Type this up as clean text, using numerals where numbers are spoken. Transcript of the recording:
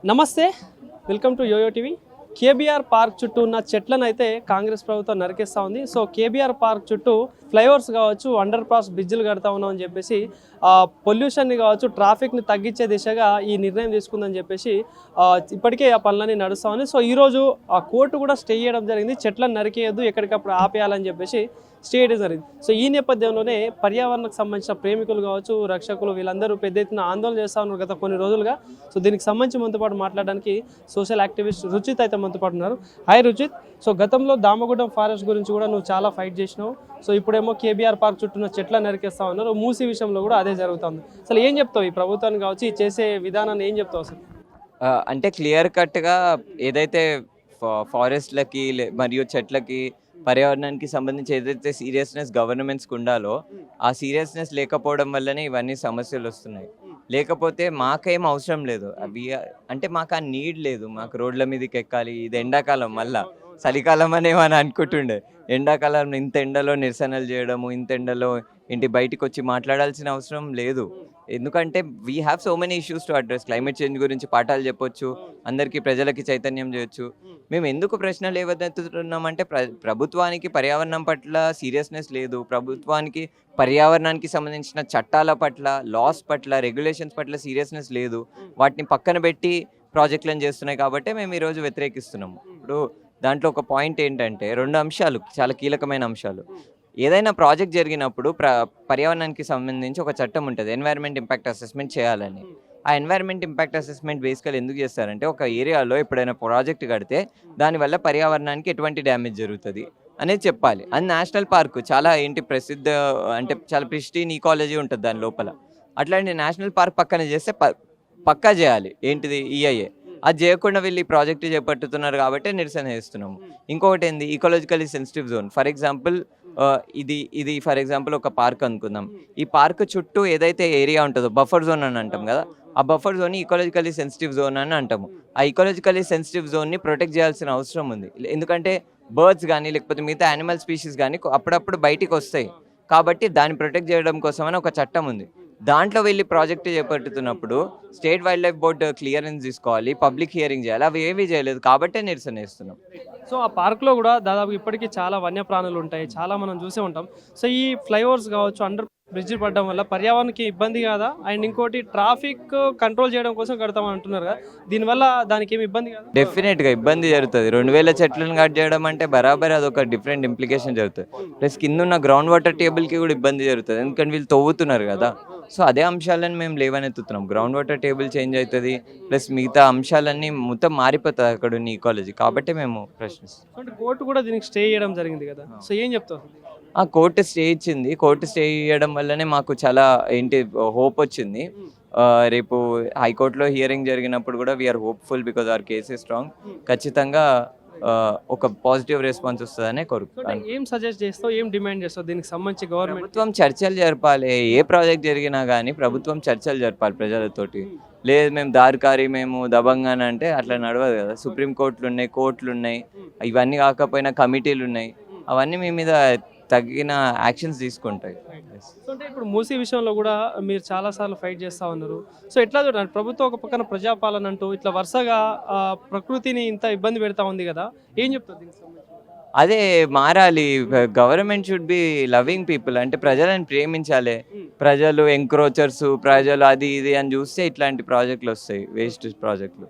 నమస్తే, welcome to YoYo TV. KBR park చుట్టూ ఉన్న చెట్లను అయితే కాంగ్రెస్ ప్రభుత్వం నరికేస్తూ ఉంది. సో కేబీఆర్ పార్క్ చుట్టూ ఫ్లైఓవర్స్ కావచ్చు, అండర్ పాస్ బ్రిడ్జ్లు కడతా ఉన్నాం అని చెప్పేసి పొల్యూషన్ని కావచ్చు, ట్రాఫిక్ని తగ్గించే దిశగా ఈ నిర్ణయం తీసుకుందని చెప్పేసి ఇప్పటికే ఆ పనులన్నీ నడుస్తూ ఉంది. సో ఈరోజు ఆ కోర్టు కూడా స్టే చేయడం జరిగింది. చెట్లను నరికేయద్దు, ఎక్కడికప్పుడు ఆపేయాలని చెప్పేసి స్టే చేయడం జరిగింది. సో ఈ నేపథ్యంలోనే పర్యావరణకు సంబంధించిన ప్రేమికులు కావచ్చు, రక్షకులు వీళ్ళందరూ పెద్ద ఎత్తున ఆందోళన చేస్తూ ఉన్నారు గత కొన్ని రోజులుగా. సో దీనికి సంబంధించి మనతో పాటు మాట్లాడడానికి సోషల్ యాక్టివిస్ట్ రుచిత్ అయితే మనతో పాటు ఉన్నారు. హాయ్ రుచిత్. సో గతంలో దామగుడ్డం ఫారెస్ట్ గురించి కూడా నువ్వు చాలా ఫైట్ చేసినావు. సో ఇప్పుడేమో కేబీఆర్ పార్క్ చుట్టూ చెట్లను నరికేస్తా ఉన్నారు. మూసీ విషయంలో కూడా అదే జరుగుతుంది. అసలు ఏం చెప్తావు ఈ ప్రభుత్వాన్ని కావచ్చు, ఈ చేసే విధానాన్ని ఏం చెప్తావు అసలు? అంటే క్లియర్ కట్గా ఏదైతే ఫారెస్ట్లకి మరియు చెట్లకి పర్యావరణానికి సంబంధించి ఏదైతే సీరియస్నెస్ గవర్నమెంట్స్కి ఉండాలో ఆ సీరియస్నెస్ లేకపోవడం వల్లనే ఇవన్నీ సమస్యలు వస్తున్నాయి. లేకపోతే మాకేం అవసరం లేదు అవి, అంటే మాకు ఆ నీడ్ లేదు. మాకు రోడ్ల మీదకి ఎక్కాలి, ఇది ఎండాకాలం, మళ్ళా చలికాలం అనేమని అనుకుంటుండే. ఎండాకాలం ఇంత ఎండలో నిరసనలు చేయడము, ఇంత ఎండలో ఇంటి బయటికి వచ్చి మాట్లాడాల్సిన అవసరం లేదు. ఎందుకంటే we have so many issues to address. Climate change గురించి పాఠాలు చెప్పొచ్చు, అందరికీ ప్రజలకి చైతన్యం చేయొచ్చు. మేము ఎందుకు ప్రశ్నలు ఏవెత్తుతున్నామంటే ప్రభుత్వానికి పర్యావరణం పట్ల సీరియస్నెస్ లేదు, ప్రభుత్వానికి పర్యావరణానికి సంబంధించిన చట్టాల పట్ల, లాస్ పట్ల, రెగ్యులేషన్స్ పట్ల సీరియస్నెస్ లేదు. వాటిని పక్కన పెట్టి ప్రాజెక్టులను చేస్తున్నాయి కాబట్టి మేము ఈరోజు వ్యతిరేకిస్తున్నాము. ఇప్పుడు దాంట్లో ఒక పాయింట్ ఏంటంటే, 2 అంశాలు చాలా కీలకమైన అంశాలు. ఏదైనా ప్రాజెక్ట్ జరిగినప్పుడు పర్యావరణానికి సంబంధించి ఒక చట్టం ఉంటుంది, ఎన్వైరన్మెంట్ ఇంపాక్ట్ అసెస్మెంట్ చేయాలని. ఆ ఎన్వైరన్మెంట్ ఇంపాక్ట్ అసెస్మెంట్ బేసికల్ ఎందుకు చేస్తారంటే, ఒక ఏరియాలో ఎప్పుడైనా ప్రాజెక్ట్ కడితే దానివల్ల పర్యావరణానికి ఎటువంటి డ్యామేజ్ జరుగుతుంది అనేది చెప్పాలి. అది నేషనల్ పార్క్, చాలా ప్రసిద్ధ, అంటే చాలా ప్రిస్టీన్ ఈకాలజీ ఉంటుంది దాని లోపల. అట్లాంటి నేషనల్ పార్క్ పక్కన చేస్తే పక్కా చేయాలి. ఈఐఏ అది చేయకుండా వీళ్ళు ఈ ప్రాజెక్టు చేపట్టుతున్నారు కాబట్టి నిరసన చేస్తున్నాము. ఇంకొకటి ఏంది, ఈకాలజికలీ సెన్సిటివ్ జోన్. ఫర్ ఎగ్జాంపుల్ ఇది ఫర్ ఎగ్జాంపుల్ ఒక పార్క్ అనుకుందాం. ఈ పార్క్ చుట్టూ ఏదైతే ఏరియా ఉంటుందో బఫర్ జోన్ అని అంటాం కదా, ఆ బఫర్ జోన్ ఈకాలజికలీ సెన్సిటివ్ జోన్ అని అంటాము. ఆ ఈకాలజికలీ సెన్సిటివ్ జోన్ని ప్రొటెక్ట్ చేయాల్సిన అవసరం ఉంది. ఎందుకంటే బర్డ్స్ కానీ లేకపోతే మిగతా యానిమల్ స్పీషీస్ కానీ అప్పుడప్పుడు బయటికి వస్తాయి. కాబట్టి దాన్ని ప్రొటెక్ట్ చేయడం కోసమని ఒక చట్టం ఉంది. దాంట్లో వెళ్ళి ప్రాజెక్టు చేపట్టుతున్నప్పుడు state wildlife board clearance తీసుకోవాలి, పబ్లిక్ హియరింగ్ చేయాలి. అవి ఏమీ చేయలేదు కాబట్టే నిరసన చేస్తున్నాం. సో ఆ పార్క్లో కూడా దాదాపు ఇప్పటికీ చాలా వన్యప్రాణులు ఉంటాయి, చాలా మనం చూసే ఉంటాం. సో ఈ ఫ్లైఓవర్స్ కావచ్చు, అండర్ బ్రిడ్జ్ పడడం వల్ల పర్యావరణానికి ఇబ్బంది కాదా? అండ్ ఇంకోటి ట్రాఫిక్ కంట్రోల్ చేయడం కోసం కడతామని అంటున్నారు కదా, దీనివల్ల దానికి ఏమి ఇబ్బంది కాదా? డెఫినెట్గా ఇబ్బంది జరుగుతుంది. 2000 చెట్లను కట్ చేయడం అంటే బరాబర్ అదొక డిఫరెంట్ ఇంప్లికేషన్ జరుగుతుంది. ప్లస్ కింద ఉన్న గ్రౌండ్ వాటర్ టేబుల్కి కూడా ఇబ్బంది జరుగుతుంది, ఎందుకంటే వీళ్ళు తవ్వుతున్నారు కదా. సో అదే అంశాలను మేము లేవనెత్తుతున్నాం. గ్రౌండ్ వాటర్ టేబుల్ చేంజ్ అవుతుంది, ప్లస్ మిగతా అంశాలన్నీ మొత్తం మారిపోతుంది అక్కడ ఉన్న ఈకాలజీ. కాబట్టి మేము ప్రశ్నిస్తాం. కోర్టు కూడా దీనికి స్టే చేయడం జరిగింది కదా, సో ఏం చెప్తావు? ఆ కోర్టు స్టే ఇచ్చింది. కోర్టు స్టే చేయడం వల్లనే మాకు చాలా హోప్ వచ్చింది. రేపు హైకోర్టులో హియరింగ్ జరిగినప్పుడు కూడా we're hopeful because our case is strong. ఖచ్చితంగా ఒక పాజిటివ్ రెస్పాన్స్ వస్తుందనే కోరుకుంటున్నాను. ఏం సజెస్ట్ చేస్తావు, ఏం డిమాండ్ చేస్తావు దీనికి సంబంధించి? ప్రభుత్వం చర్చలు జరపాలి. ఏ ప్రాజెక్ట్ జరిగినా కానీ ప్రభుత్వం చర్చలు జరపాలి ప్రజలతోటి. లేదు మేము దారికారి, మేము దబంగాన అంటే అట్లా నడవదు కదా. సుప్రీంకోర్టులు ఉన్నాయి, కోర్టులు ఉన్నాయి, ఇవన్నీ కాకపోయినా కమిటీలు ఉన్నాయి. అవన్నీ మీ మీద తగిన యాక్షన్స్ తీసుకుంటాయి. సో అంటే ఇప్పుడు మూసీ విషయంలో కూడా మీరు చాలాసార్లు ఫైట్ చేస్తూ ఉన్నారు. సో ఎట్లా చూడండి, ప్రభుత్వం ఒక పక్కన ప్రజాపాలన అంటూ ఇట్లా వరుసగా ప్రకృతిని ఇంత ఇబ్బంది పెడతా ఉంది కదా, ఏం చెప్తుంది దీనికి సంబంధించి? అదే మారాలి. Government should be loving people, అంటే ప్రజలను ప్రేమించాలి. ప్రజలు ఎంక్రోచర్స్, ప్రజలు అది ఇది అని చూస్తే ఇట్లాంటి ప్రాజెక్టులు వస్తాయి, వేస్ట్ ప్రాజెక్టులు.